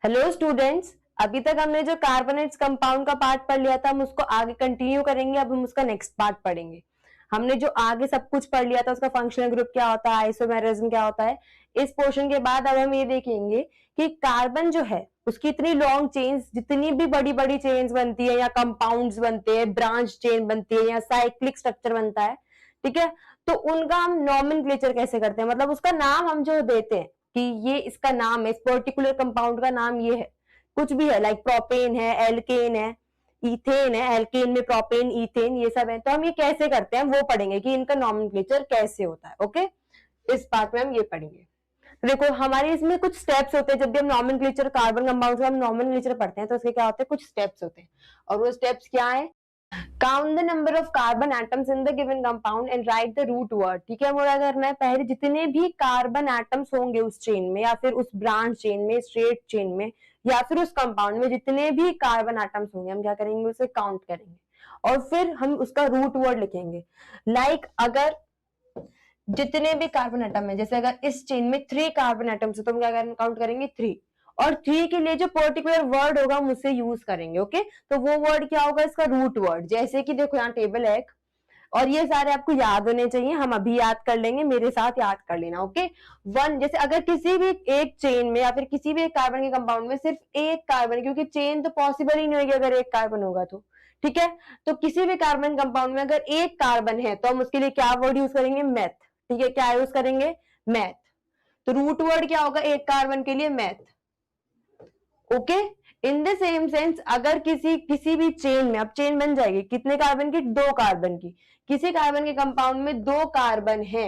Hello students, अभी तक हमने जो कार्बोनेट्स कंपाउंड का पार्ट पढ़ लिया था हम उसको आगे कंटिन्यू करेंगे। अब हम उसका नेक्स्ट पार्ट पढ़ेंगे। हमने जो आगे सब कुछ पढ़ लिया था उसका फंक्शनल ग्रुप क्या होता है, आइसोमेरिज्म क्या होता है, इस पोर्शन के बाद अब हम ये देखेंगे कि कार्बन जो है उसकी इतनी लॉन्ग चेन्स, जितनी भी बड़ी बड़ी चेन्स बनती है या कंपाउंड्स बनते हैं, ब्रांच चेन बनती है या साइक्लिक स्ट्रक्चर बनता है, ठीक है, तो उनका हम नॉमेनक्लेचर कैसे करते हैं, मतलब उसका नाम हम जो देते हैं कि ये इसका नाम है, इस पर्टिकुलर कंपाउंड का नाम ये है, कुछ भी है, लाइक प्रोपेन है, एल्केन है, इथेन है, एल्केन में प्रोपेन इथेन ये सब है, तो हम ये कैसे करते हैं वो पढ़ेंगे कि इनका नॉमेनक्लेचर कैसे होता है। ओके, इस पार्ट में हम ये पढ़ेंगे। देखो हमारे इसमें कुछ स्टेप्स होते हैं। जब भी हम नॉमेनक्लेचर कार्बन कंपाउंड का हम नॉमेनक्लेचर पढ़ते हैं तो उसके क्या होते हैं, कुछ स्टेप्स होते हैं, और वो स्टेप्स क्या है, count the number of carbon atoms in the given compound and write the root word. ठीक है, मुझे करना है पहले जितने भी कार्बन एटम्स होंगे उस चेन में या फिर उस ब्रांच चेन में, स्ट्रेट चेन में या फिर उस कंपाउंड में जितने भी कार्बन एटम्स होंगे हम क्या करेंगे, उसे काउंट करेंगे और फिर हम उसका रूट वर्ड लिखेंगे। लाइक अगर जितने भी कार्बन एटम है, जैसे अगर इस चेन में 3 कार्बन एटम्स है तो हम क्या काउंट करेंगे 3, और 3 के लिए जो पर्टिकुलर वर्ड होगा हम उसे यूज करेंगे। ओके, तो वो वर्ड क्या होगा, इसका रूट वर्ड। जैसे कि देखो यहाँ टेबल है और ये सारे आपको याद होने चाहिए, हम अभी याद कर लेंगे, मेरे साथ याद कर लेना। ओके, 1, जैसे अगर किसी भी एक चेन में या फिर किसी भी एक कार्बन के कंपाउंड में सिर्फ एक कार्बन, क्योंकि चेन तो पॉसिबल ही नहीं होगी अगर एक कार्बन होगा तो, ठीक है, तो किसी भी कार्बन कंपाउंड में अगर एक कार्बन है तो हम उसके लिए क्या वर्ड यूज करेंगे, मैथ। ठीक है, क्या यूज करेंगे, मैथ। तो रूट वर्ड क्या होगा एक कार्बन के लिए, math. Okay, in the same sense अगर किसी भी चेन में, अब चेन बन जाएगी कितने कार्बन की, 2 कार्बन की, किसी कार्बन के कंपाउंड में 2 कार्बन है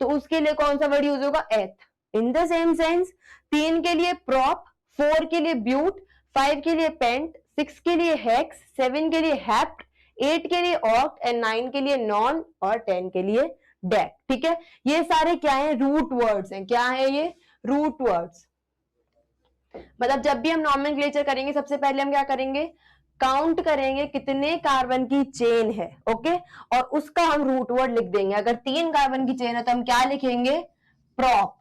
तो उसके लिए कौन सा वर्ड यूज होगा, एथ। इन द सेम सेंस 3 के लिए प्रॉप, 4 के लिए ब्यूट, 5 के लिए पेंट, 6 के लिए हेक्स, 7 के लिए हेप्ट, 8 के लिए ऑक्ट एंड 9 के लिए नॉन और 10 के लिए डेक। ठीक है, ये सारे क्या है, रूट वर्ड्स हैं। क्या है ये, रूट वर्ड्स। मतलब जब भी हम नॉमेनक्लेचर करेंगे सबसे पहले हम क्या करेंगे, काउंट करेंगे कितने कार्बन की चेन है। ओके, और उसका हम रूट वर्ड लिख देंगे। अगर 3 कार्बन की चेन है तो हम क्या लिखेंगे, प्रॉप,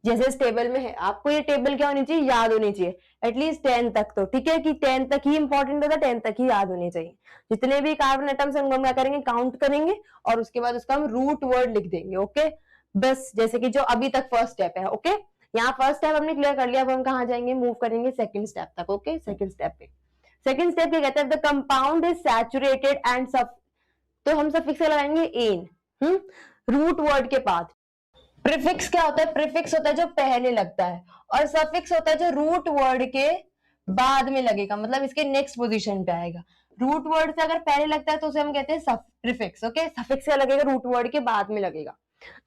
जैसे इस टेबल में है। आपको ये टेबल क्या होनी चाहिए, याद होनी चाहिए, एटलीस्ट 10 तक तो। ठीक है, कि 10 तक ही इंपॉर्टेंट होता है, 10 तक ही याद होनी चाहिए। जितने भी कार्बन एटम्स हैं उनको हम क्या करेंगे, काउंट करेंगे और उसके बाद उसका हम रूट वर्ड लिख देंगे। ओके, बस जैसे कि जो अभी तक फर्स्ट स्टेप है। ओके, यहाँ फर्स्ट स्टेप हमने क्लियर कर लिया, अब हम कहाँ जाएंगे, मूव करेंगे सेकंड स्टेप तक। ओके, सेकंड स्टेप पे, सेकंड स्टेप क्या कहता है, the compound is saturated and सब, तो हम सफिक्स लगाएंगे एन रूट वर्ड के बाद। प्रीफिक्स क्या होता है, प्रीफिक्स होता है जो पहले लगता है, और सफिक्स होता है जो रूट वर्ड के बाद में लगेगा, मतलब इसके नेक्स्ट पोजीशन पे आएगा। रूट वर्ड से अगर पहले लगता है तो उसे हम कहते हैं प्रीफिक्स। ओके, सफिक्स क्या लगेगा, रूट वर्ड के बाद में लगेगा।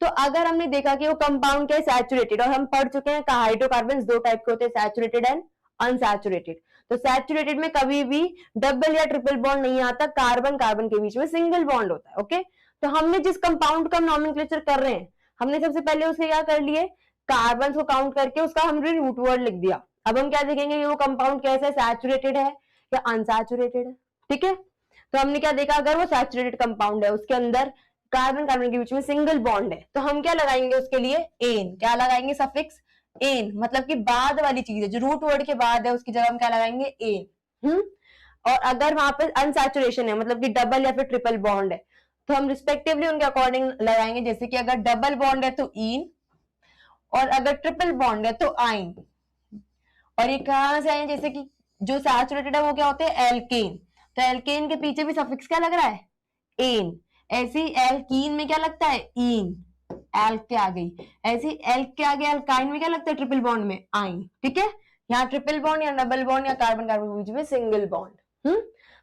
तो अगर हमने देखा कि वो कंपाउंड क्या है, सैचुरेटेड, और हम पढ़ चुके हैं हाइड्रोकार्बन 2 टाइप के होते हैं, सैचुरेटेड एंड अनसैचुरेटेड। तो सैचुरेटेड में कभी भी डबल या ट्रिपल बॉन्ड नहीं आता, कार्बन कार्बन के बीच में सिंगल बॉन्ड होता है। ओके, तो हमने जिस कंपाउंड का नॉमेनक्लेचर कर रहे हैं, हमने सबसे पहले उसके क्या कर लिए, कार्बन को काउंट करके उसका हमने रूट वर्ड लिख दिया। अब हम क्या देखेंगे, वो कंपाउंड कैसा है, सैचुरेटेड है या अनसैचुरेटेड है। ठीक है, तो हमने क्या देखा, अगर वो सैचुरेटेड कंपाउंड है, उसके अंदर कार्बन कार्बन के बीच में सिंगल बॉन्ड है, तो हम क्या लगाएंगे उसके लिए, एन। क्या लगाएंगे, सफिक्स एन, मतलब कि बाद वाली चीज है जो रूट वर्ड के बाद है, उसकी जगह हम क्या लगाएंगे, एन। और अगर वहां पे अनसैचुरेशन है, मतलब कि डबल या फिर ट्रिपल बॉन्ड है, तो हम रिस्पेक्टिवली उनके अकॉर्डिंग लगाएंगे। जैसे कि अगर डबल बॉन्ड है तो इन, और अगर ट्रिपल बॉन्ड है तो आइन। और ये कहां से आए, जैसे कि जो सैचुरेटेड है वो क्या होते हैं, एल्केन, तो एल्केन के पीछे भी सफिक्स क्या लग रहा है, एन। ऐसी एल्कीन में क्या लगता है, इन, एल्क के आ गई। ऐसी एल्क के आगे एल्काइन में क्या लगता है, ट्रिपल बॉन्ड में आइन। ठीक है, यहाँ ट्रिपल बॉन्ड या डबल बॉन्ड या कार्बन कार्बन के बीच में सिंगल बॉन्ड।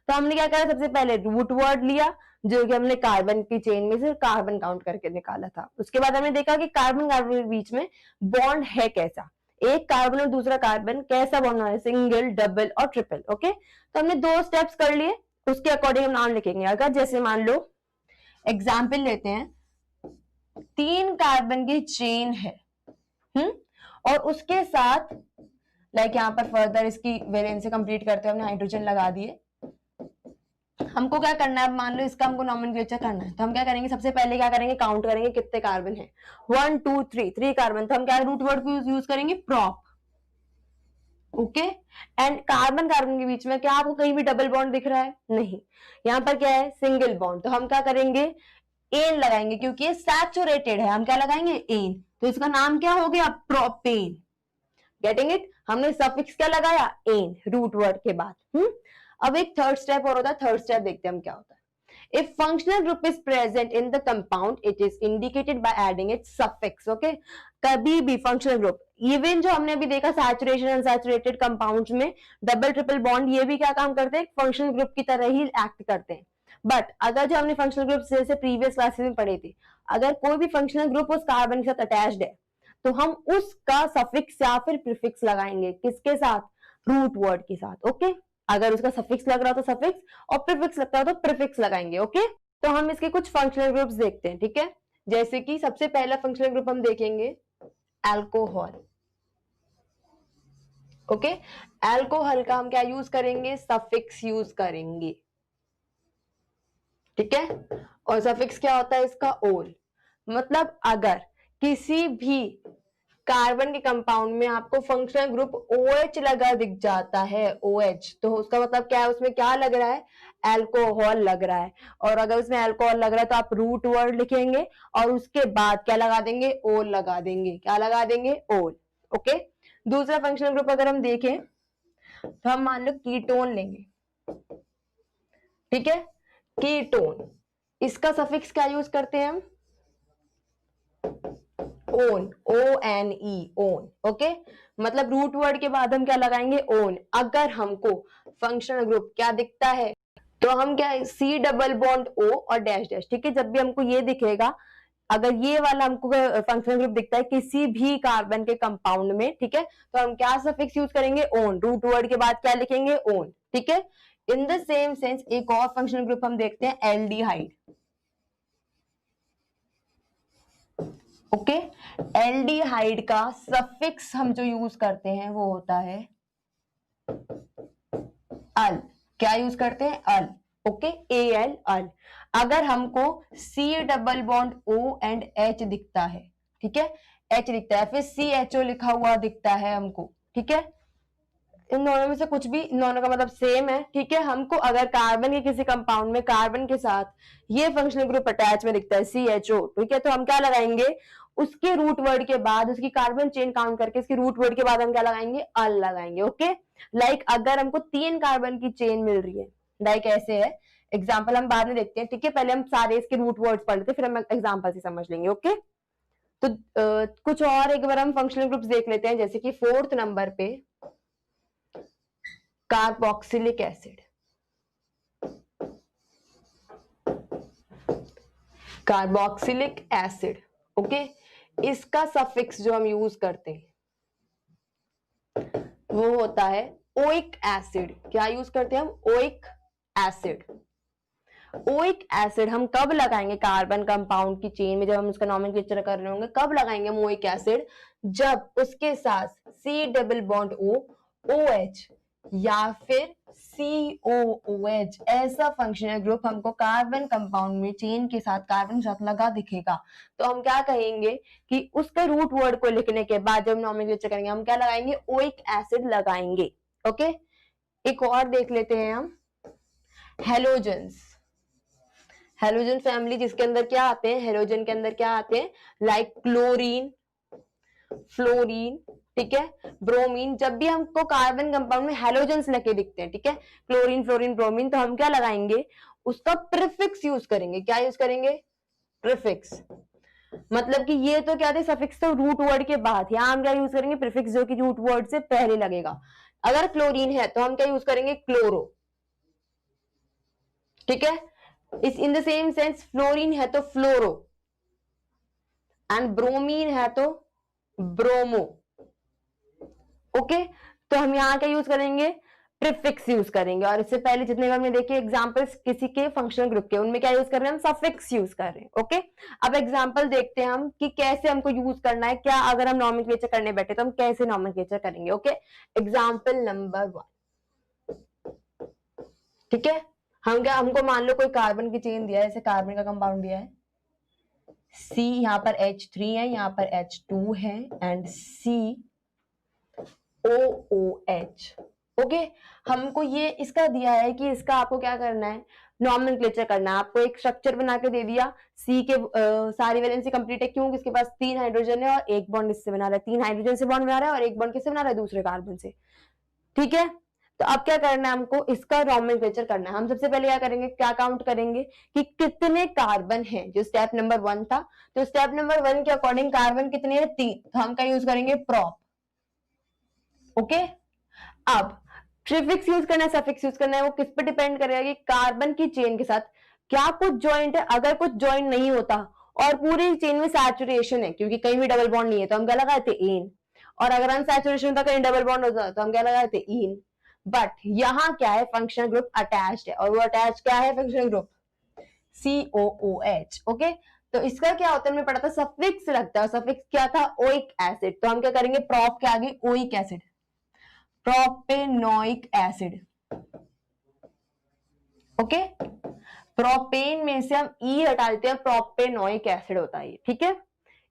तो हमने क्या करा, सबसे पहले रूट वर्ड लिया, जो कि हमने कार्बन की चेन में से कार्बन काउंट करके निकाला था। उसके बाद हमने देखा कि कार्बन कार्बन के बीच में बॉन्ड है कैसा, एक कार्बन और दूसरा कार्बन कैसा बॉन्ड है, सिंगल, डबल और ट्रिपल। ओके, तो हमने 2 स्टेप्स कर लिए, उसके अकॉर्डिंग हम नाम लिखेंगे। अगर जैसे मान लो एग्जाम्पल लेते हैं, 3 कार्बन की चेन है, और उसके साथ लाइक यहाँ पर फर्दर इसकी वैलेंसी कंप्लीट करते हुए हमने हाइड्रोजन लगा दिए। हमको क्या करना है, अब मान लो इसका हमको नॉमेनक्लेचर करना है, तो हम क्या करेंगे, सबसे पहले क्या करेंगे, काउंट करेंगे कितने कार्बन है, 1 2 3 कार्बन, तो हम क्या रूट वर्ड को यूज करेंगे, prop. Okay. And carbon carbon के बीच में क्या आपको कहीं भी डबल बॉन्ड दिख रहा है? नहीं, यहाँ पर क्या है? Single bond. तो हम क्या करेंगे? एन लगाएंगे, क्योंकि ये सैचुरेटेड है। हम क्या लगाएंगे? एन। तो इसका नाम क्या हो गया? प्रोपेन। Getting it? हमने सफिक्स क्या लगाया? एन, रूट वर्ड के बाद। अब एक थर्ड स्टेप और होता है। थर्ड स्टेप देखते हैं हम क्या होता है। If functional group is present in the compound, it is indicated by adding its suffix. Okay? कभी भी फंक्शनल ग्रुप, इवन जो हमने अभी देखा सैचुरेशन अनसैचुरेटेड कंपाउंड्स में डबल ट्रिपल बॉन्ड, ये भी क्या काम करते हैं? फंक्शनल ग्रुप की तरह ही एक्ट करते हैं। बट अगर जो हमने फंक्शनल ग्रुप जैसे प्रीवियस क्लासेस में पढ़े थे, अगर कोई भी फंक्शनल ग्रुप उस कार्बन के साथ अटैच्ड है, तो हम उसका सफिक्स या फिर प्रीफिक्स लगाएंगे। किसके साथ? रूट वर्ड के साथ। ओके? अगर उसका सफिक्स लग रहा हो तो सफिक्स, और प्रीफिक्स लगता हो तो प्रीफिक्स लगाएंगे। ओके? तो हम इसके कुछ फंक्शनल ग्रुप्स देखते हैं। ठीक है? जैसे कि सबसे पहला फंक्शनल ग्रुप हम देखेंगे अल्कोहल। ओके? अल्कोहल का हम क्या यूज करेंगे? सफिक्स यूज करेंगे। ठीक है? और सफिक्स क्या होता है इसका? ओल। मतलब अगर किसी भी कार्बन के कंपाउंड में आपको फंक्शनल ग्रुप OH लगा दिख जाता है, OH, तो उसका मतलब क्या है? उसमें क्या लग रहा है? अल्कोहल लग रहा है। और अगर उसमें अल्कोहल लग रहा है तो आप रूट वर्ड लिखेंगे और उसके बाद क्या लगा देंगे? ओल लगा देंगे। क्या लगा देंगे? ओल। ओके? दूसरा फंक्शनल ग्रुप अगर हम देखें तो हम मान लो कीटोन लेंगे। ठीक है? कीटोन, इसका सफिक्स क्या यूज करते हैं हम? Own, ONE, own. ओके? मतलब रूट वर्ड के बाद हम क्या लगाएंगे? ओन। अगर हमको फंक्शनल ग्रुप क्या दिखता है तो हम क्या है? C डबल बॉन्ड O और डैश डैश। ठीक है? जब भी हमको ये दिखेगा, अगर ये वाला हमको फंक्शनल ग्रुप दिखता है किसी भी कार्बन के कंपाउंड में, ठीक है, तो हम क्या सफिक्स यूज करेंगे? ओन। रूट वर्ड के बाद क्या लिखेंगे? ओन। ठीक है? इन द सेम सेंस एक और फंक्शनल ग्रुप हम देखते हैं एल्डिहाइड। ओके? एल्डिहाइड का सफिक्स हम जो यूज करते हैं वो होता है अल। क्या यूज करते हैं? अल। ओके? AL, अल। अगर हमको C double bond O and H दिखता है, ठीक है, H दिखता है, फिर CHO लिखा हुआ दिखता है हमको, ठीक है, इन दोनों में से कुछ भी, इन दोनों का मतलब सेम है। ठीक है? हमको अगर कार्बन के किसी कंपाउंड में कार्बन के साथ ये फंक्शनल ग्रुप अटैच में दिखता है CHO, ठीक है, तो हम क्या लगाएंगे? उसके रूट वर्ड के बाद, उसकी कार्बन चेन काउंट करके इसके रूट वर्ड के बाद हम क्या लगाएंगे? अल लगाएंगे। ओके? लाइक अगर हमको 3 कार्बन की चेन मिल रही है, लाइक ऐसे है, एग्जाम्पल हम बाद में देखते हैं। ठीक है? पहले हम सारे इसके रूट वर्ड्स पढ़ लेते हैं, फिर हम एग्जाम्पल से समझ लेंगे। ओके? तो कुछ और एक बार हम फंक्शनल ग्रुप्स देख लेते हैं, जैसे कि 4th नंबर पे carboxylic acid. Carboxylic acid, okay, इसका सफिक्स जो हम यूज करते हैं वो होता है ओइक एसिड। क्या यूज करते हैं हम? Oic acid. ओइक एसिड हम कब लगाएंगे कार्बन कंपाउंड की चेन में? जब हम उसका नॉमेनक्लेचर कर रहे होंगे, कब लगाएंगे हम ओइक एसिड? जब उसके साथ C double bond O, OH या फिर COOH ऐसा फंक्शनल ग्रुप हमको कार्बन कंपाउंड में चेन के साथ, कार्बन के साथ लगा दिखेगा, तो हम क्या कहेंगे कि उसके रूट वर्ड को लिखने के बाद जब नॉमेनक्लेचर करेंगे हम क्या लगाएंगे? ओइक एसिड लगाएंगे। ओके? एक और देख लेते हैं हम, हेलोजेंस। हेलोजन फैमिली जिसके अंदर क्या आते हैं? हेलोजन के अंदर क्या आते हैं? लाइक क्लोरीन, फ्लोरीन, ठीक है, ब्रोमीन। जब भी हमको कार्बन कंपाउंड में हेलोजेंस लगे दिखते हैं, ठीक है, क्लोरीन, फ्लोरीन, ब्रोमीन, तो हम क्या लगाएंगे? उसका प्रीफिक्स यूज करेंगे। क्या यूज करेंगे? प्रीफिक्स। मतलब कि ये तो क्या थे? सफिक्स तो रूट वर्ड के बाद, यहां हम क्या यूज करेंगे? प्रीफिक्स, जो कि रूट वर्ड से पहले लगेगा। अगर क्लोरीन है तो हम क्या यूज करेंगे? क्लोरो। ठीक है? इस in the same sense fluorine है तो फ्लोरो, एंड ब्रोमीन है तो ब्रोमो। ओके? तो हम यहां क्या यूज करेंगे? प्रीफिक्स यूज करेंगे। और इससे पहले जितने हमने देखे एग्जांपल्स किसी के फंक्शनल ग्रुप के, उनमें क्या यूज कर रहे हैं? हम सफिक्स यूज कर रहे हैं। ओके? अब एग्जांपल देखते हैं हम कि कैसे हमको यूज करना है। क्या अगर हम नॉमेनक्लेचर करने बैठे तो हम कैसे नॉमेनक्लेचर करेंगे? ओके? एग्जांपल नंबर 1, ठीक है, हमको मान लो कोई कार्बन की चेन दिया है, जैसे कार्बन का कंपाउंड दिया है C, यहाँ पर H3 है, यहाँ पर H2 है, एंड C COOH। ओके, हमको ये इसका दिया है कि इसका आपको क्या करना है, नॉमेनक्लेचर करना है। आपको एक स्ट्रक्चर बना के दे दिया, सी के सारी वैलेंसी कंप्लीट है, क्यों, इसके पास 3 हाइड्रोजन है और एक बॉन्ड इससे बना रहा है, 3 हाइड्रोजन से बॉन्ड बना रहा है और एक बॉन्ड किससे बना रहा है, दूसरे कार्बन से। ठीक है, तो अब क्या करना है हमको, इसका नॉमेनक्लेचर करना है। हम सबसे पहले क्या करेंगे, क्या काउंट करेंगे कि कितने कार्बन हैं, जो स्टेप नंबर 1 था। तो स्टेप नंबर 1 के अकॉर्डिंग कार्बन कितने हैं, 3, तो हम क्या यूज करेंगे, प्रॉप। ओके, अब प्रीफिक्स यूज करना है, सफिक्स यूज करना है, वो किस पर डिपेंड करेगा कि कार्बन की चेन के साथ क्या कुछ ज्वाइंट है। अगर कुछ ज्वाइंट नहीं होता और पूरी चेन में सैचुरेशन है, क्योंकि कहीं भी डबल बॉन्ड नहीं है, तो हम क्या लगाए थे, इन। और अगर अनसैचुरेशन होता, कहीं डबल बॉन्ड होता, तो हम क्या लगाए थे, इन। बट यहाँ क्या है, फंक्शनल ग्रुप अटैच्ड है, और वो अटैच क्या है, फंक्शनल ग्रुप COOH। ओके, तो इसका क्या होता है, हमने पढ़ा था सफिक्स लगता है, सफिक्स क्या था, ओइक एसिड। तो हम क्या करेंगे, प्रॉप के आगे oic acid, propanoic acid. Okay, propane में से हम ई हटा देते हैं, प्रोपेनोइक एसिड होता है, ठीक है।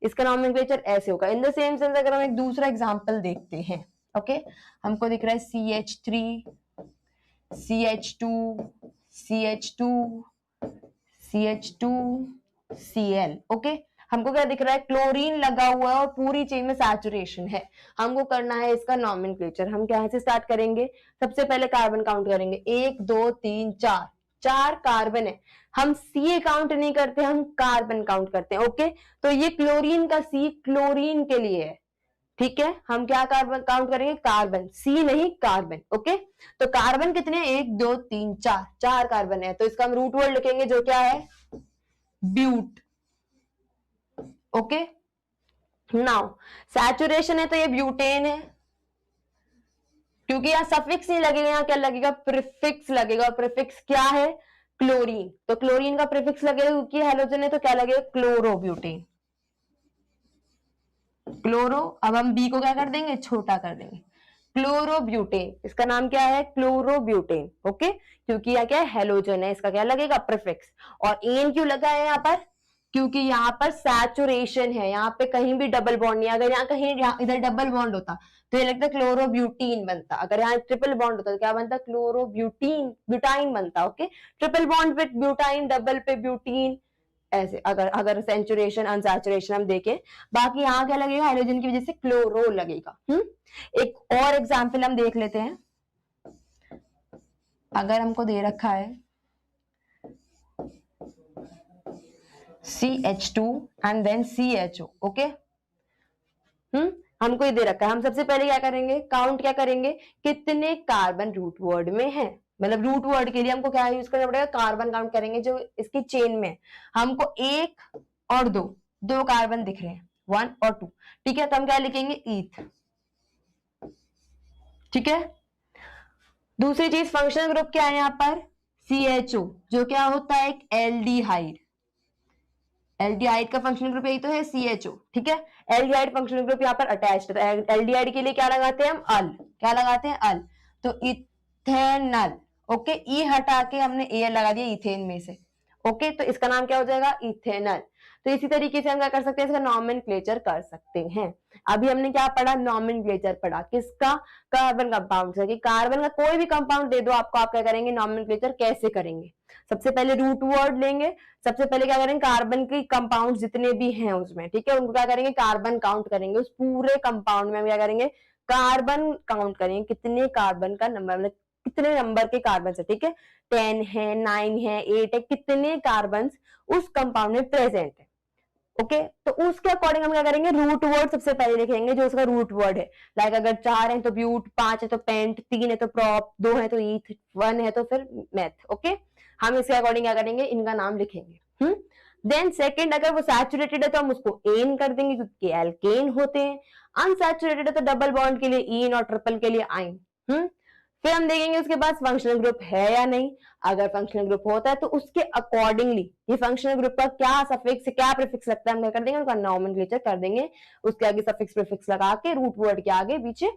इसका नॉमेनक्लेचर ऐसे होगा। इन द सेम सेंस अगर हम एक दूसरा एग्जांपल देखते हैं, ओके, हमको दिख रहा है CH3, CH2, CH2, CH2, Cl। Okay, हमको क्या दिख रहा है, क्लोरीन लगा हुआ है और पूरी चेन में सैचुरेशन है। हमको करना है इसका नॉमेनक्लेचर। हम क्या से स्टार्ट करेंगे, सबसे पहले कार्बन काउंट करेंगे, 1 2 3 4, 4 कार्बन है। हम सी काउंट नहीं करते, हम कार्बन काउंट करते हैं। ओके, तो ये क्लोरीन का सी क्लोरीन के लिए है, ठीक है। हम क्या कार्बन काउंट करेंगे, कार्बन, सी नहीं कार्बन। ओके, तो कार्बन कितने, 1 2 3 4, 4 कार्बन है, तो इसका हम रूट वर्ड लिखेंगे जो क्या है, ब्यूट। ओके, नाउ सैचुरेशन है तो ये ब्यूटेन है, क्योंकि यहां सफिक्स नहीं लगेगा, यहां क्या लगेगा, प्रीफिक्स लगेगा। और प्रीफिक्स क्या है, क्लोरीन, तो क्लोरीन का प्रीफिक्स लगेगा, क्योंकि हेलोजन है तो क्या लगेगा, क्लोरोब्यूटेन, क्लोरो। अब हम बी को क्या कर देंगे, छोटा कर देंगे, क्लोरोब्यूटेन। इसका नाम क्या है, क्लोरोब्यूटेन। ओके, क्योंकि यह क्या है, हेलोजन है, इसका क्या लगेगा, प्रीफिक्स। और एन क्यों लगा है यहाँ पर, क्योंकि यहाँ पर सैचुरेशन है, यहाँ पे कहीं भी डबल बॉन्ड नहीं। अगर यहाँ कहीं इधर डबल बॉन्ड होता तो ये लगता क्लोरोब्यूटीन बनता, अगर यहाँ ट्रिपल बॉन्ड होता तो क्या बनता, क्लोरोब्यूटीन, ब्यूटाइन बनता। ओके, ट्रिपल बॉन्ड पे ब्यूटाइन, डबल पे ब्यूटीन, ऐसे। अगर अगर सेंचुरेशन अनसैचुरेशन हम देखें, बाकी यहाँ क्या लगेगा, हाइड्रोजन की वजह से क्लोरो लगेगा। एक और एग्जाम्पल हम देख लेते हैं। अगर हमको दे रखा है CH2 and then CHO। Okay, हमको ये दे रखा है। हम सबसे पहले क्या करेंगे, काउंट क्या करेंगे, कितने कार्बन रूट वर्ड में है। मतलब रूट वर्ड के लिए हमको क्या यूज करना पड़ेगा, कार्बन काउंट करेंगे जो इसकी चेन में है। हमको 1 और 2, 2 कार्बन दिख रहे हैं, 1 और 2, ठीक है। तो हम क्या लिखेंगे, ईथ, ठीक है। दूसरी चीज, फंक्शनल ग्रुप क्या है यहाँ पर, CHO, जो क्या होता है, एक एल्डिहाइड। एल्डिहाइड का फंक्शनल ग्रुप यही तो है, CHO, ठीक है। एल्डिहाइड फंक्शनल ग्रुप यहाँ पर अटैच्ड है, तो एल्डिहाइड के लिए क्या लगाते हैं हम, अल, क्या लगाते हैं, अल। तो इथेनल। ओके, ई हटा के हमने ए लगा दिया इथेन में से। ओके, तो इसका नाम क्या हो जाएगा, इथेनल। तो इसी तरीके से हम क्या कर सकते हैं, इसका नॉमेनक्लेचर कर सकते हैं। अभी हमने क्या पढ़ा, नॉमेनक्लेचर पढ़ा, किसका, कार्बन कंपाउंड से। कि कार्बन का कोई भी कंपाउंड दे दो आपको, आप क्या करेंगे, नॉमेनक्लेचर कैसे करेंगे। सबसे पहले रूट वर्ड लेंगे, सबसे पहले क्या करेंगे, कार्बन के कंपाउंड जितने भी हैं उसमें, ठीक है, उनको क्या करेंगे, कार्बन काउंट करेंगे। उस पूरे कंपाउंड में हम क्या करेंगे, कार्बन काउंट करेंगे, कितने कार्बन का नंबर, मतलब कितने नंबर के कार्बन है, ठीक है, 10 है, 9 है, 8 है, कितने कार्बन उस कंपाउंड में प्रेजेंट है। ओके, तो उसके अकॉर्डिंग हम क्या करेंगे, रूट वर्ड सबसे पहले लिखेंगे जो उसका रूट वर्ड है। लाइक अगर 4 है तो ब्यूट, 5 है तो पेंट, 3 है तो प्रॉप, 2 है तो ईथ, 1 है तो फिर मेथ। ओके, हम इसके अकॉर्डिंग क्या करेंगे, इनका नाम लिखेंगे। देन सेकंड, अगर वो सैचुरेटेड है तो हम उसको एन कर देंगे, क्योंकि एल्केन होते हैं। अनसैचुरेटेड है तो डबल बॉन्ड के लिए इन और ट्रिपल के लिए आइन। फिर हम देखेंगे उसके पास फंक्शनल ग्रुप है या नहीं। अगर फंक्शनल ग्रुप होता है तो उसके अकॉर्डिंगली ये फंक्शनल ग्रुप का क्या सफिक्स, क्या प्रीफिक्स लगता है, हम क्या कर देंगे, उनका नॉमेनक्लेचर कर देंगे। उसके आगे सफिक्स प्रीफिक्स लगा के रूट वर्ड के आगे पीछे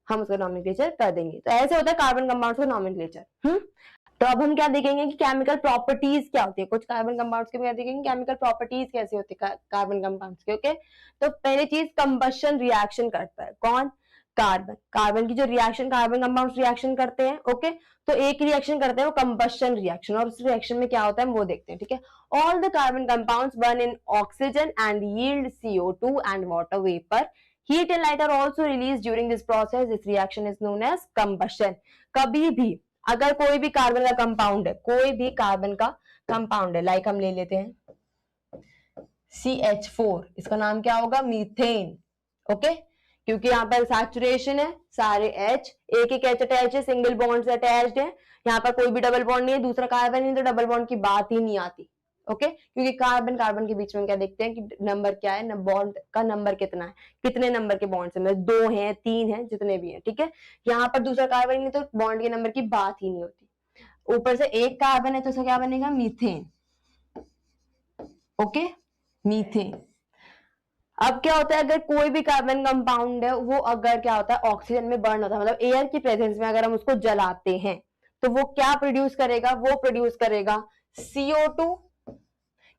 हम उसका नॉमेनक्लेचर कर देंगे। तो ऐसे होता है कार्बन कंपाउंड्स का नॉमेनक्लेचर। तो अब हम क्या देखेंगे कि केमिकल प्रॉपर्टीज क्या होती है, कुछ कार्बन कंपाउंड्स के क्या देखेंगे, केमिकल प्रॉपर्टीज कैसे होती है कार्बन कंपाउंड्स के। ओके, तो पहली चीज, कंबशन रिएक्शन करता है कौन, कार्बन, कार्बन की जो रिएक्शन कार्बन कंपाउंड रिएक्शन करते हैं, ओके, तो एक रिएक्शन करते हैं वो कंबशन रिएक्शन, और उस रिएक्शन में क्या होता है वो देखते हैं, ठीक है। All the carbon compounds burn in oxygen and yield CO2 and water vapour, heat and light are also release during this process, this reaction is known as combustion. कभी भी अगर कोई भी कार्बन का कंपाउंड है, कोई भी कार्बन का कंपाउंड है, लाइक हम ले लेते हैं CH4, इसका नाम क्या होगा, मीथेन, ओके, क्योंकि यहाँ पर सैचुरेशन है, सारे H, एक एक H अटैच है, सिंगल बॉन्ड से अटैच्ड है, यहाँ पर कोई भी डबल बॉन्ड नहीं है, दूसरा कार्बन नहीं, तो डबल बॉन्ड की बात ही नहीं आती, ओके, क्योंकि कार्बन कार्बन के बीच में क्या देखते हैं कि नंबर क्या है, बॉन्ड का नंबर कितना है, कितने नंबर के बॉन्ड है, 2 हैं 3 हैं, जितने भी हैं, ठीक है। यहाँ पर दूसरा कार्बन नहीं तो बॉन्ड के नंबर की बात ही नहीं होती। ऊपर से एक कार्बन है तो उसका क्या बनेगा, मीथेन, ओके, मीथेन। अब क्या होता है, अगर कोई भी कार्बन कंपाउंड है वो अगर क्या होता है ऑक्सीजन में बर्न होता है, मतलब एयर की प्रेजेंस में अगर हम उसको जलाते हैं तो वो क्या प्रोड्यूस करेगा, वो प्रोड्यूस करेगा CO2,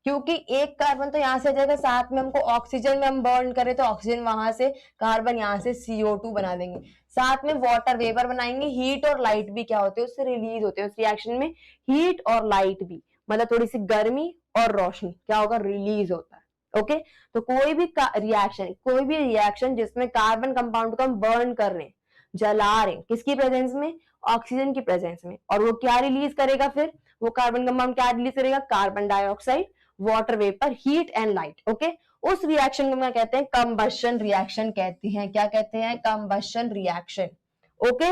क्योंकि एक कार्बन तो यहां से आ जाएगा, साथ में हमको ऑक्सीजन में हम बर्न करें तो ऑक्सीजन वहां से, कार्बन यहां से CO2 बना देंगे, साथ में वाटर वेपर बनाएंगे, हीट और लाइट भी क्या होते हैं उससे रिलीज होते हैं, उस रिएक्शन में हीट और लाइट भी, मतलब थोड़ी सी गर्मी और रोशनी क्या होगा, रिलीज होता है, ओके। तो कोई भी रिएक्शन जिसमें कार्बन कंपाउंड को हम बर्न कर रहे हैं, जला रहे हैं, किसकी प्रेजेंस में, ऑक्सीजन की प्रेजेंस में, और वो क्या रिलीज करेगा, फिर वो कार्बन कंपाउंड क्या रिलीज करेगा, carbon dioxide, water vapour, heat and light, okay. उस रिएक्शन को क्या कहते हैं, कंबशन रिएक्शन कहते हैं, क्या कहते हैं, कंबशन रिएक्शन, ओके।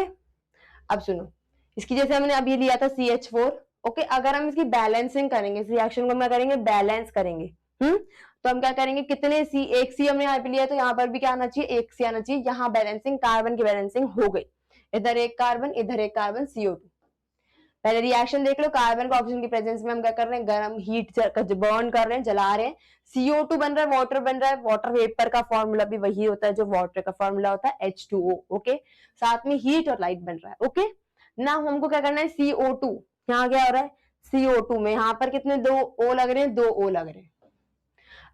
अब सुनो, इसकी जैसे हमने अभी लिया था CH4, ओके, अगर हम इसकी बैलेंसिंग करेंगे, इस रिएक्शन को हम क्या करेंगे, बैलेंस करेंगे, तो हम क्या करेंगे, कितने सी, एक सी हमने यहाँ पे लिया तो यहाँ पर भी क्या आना चाहिए, एक सी आना चाहिए, यहाँ बैलेंसिंग, कार्बन की बैलेंसिंग हो गई, इधर एक कार्बन इधर एक कार्बन, CO2। पहले रिएक्शन देख लो, कार्बन का ऑक्सीजन की प्रेजेंस में हम क्या कर रहे हैं, गर्म हीट बर्न कर रहे हैं, जला रहे हैं, CO2 बन रहा है, वाटर बन रहा है, वाटर वेपर का फॉर्मूला भी वही होता है जो वाटर का फॉर्मूला होता है, H2O, ओके, साथ में हीट और लाइट बन रहा है, ओके। ना हमको क्या करना है, CO2, यहाँ क्या हो रहा है, CO2 में यहाँ पर कितने 2 O लग रहे हैं, 2 O लग रहे हैं।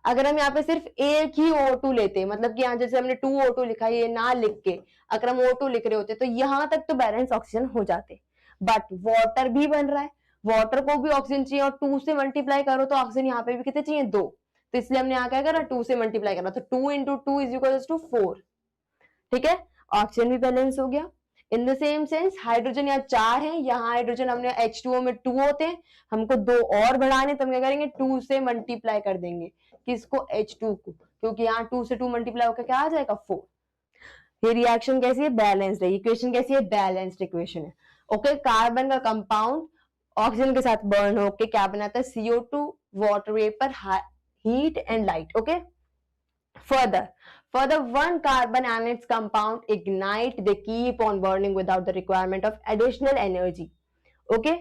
अगर हम यहाँ पे सिर्फ एक ही O2 लेते, मतलब कि यहाँ जैसे हमने 2O2 लिखा है, ये ना लिख के अगर हम O2 लिख रहे होते तो यहाँ तक तो बैलेंस ऑक्सीजन हो जाते, बट वाटर भी बन रहा है, वाटर को भी ऑक्सीजन चाहिए, और 2 से मल्टीप्लाई करो तो ऑक्सीजन यहाँ पे भी कितने चाहिए, 2, तो इसलिए हमने यहाँ क्या करा, 2 से मल्टीप्लाई करा, तो 2 into 2 is equals to 4, ठीक है, ऑक्सीजन भी बैलेंस हो गया। In the same sense hydrogen यहाँ 4 है, यहाँ हाइड्रोजन हमने H2O में 2 होते हैं, हमको 2 और बढ़ाने, तो हम क्या करेंगे, 2 से मल्टीप्लाई कर देंगे, किसको, H2 को, क्योंकि यहाँ 2 से 2 मल्टीप्लाई होकर क्या आ जाएगा, 4। ये रिएक्शन कैसी है, बैलेंस्ड है, इक्वेशन कैसी है, बैलेंस्ड इक्वेशन है, ओके। कार्बन का कंपाउंड ऑक्सीजन के साथ बर्न होकर क्या बनाता है, CO2, water vapour, heat and light, okay. Further, one carbon and its compound ignite, they keep on burning without the requirement of additional energy, okay.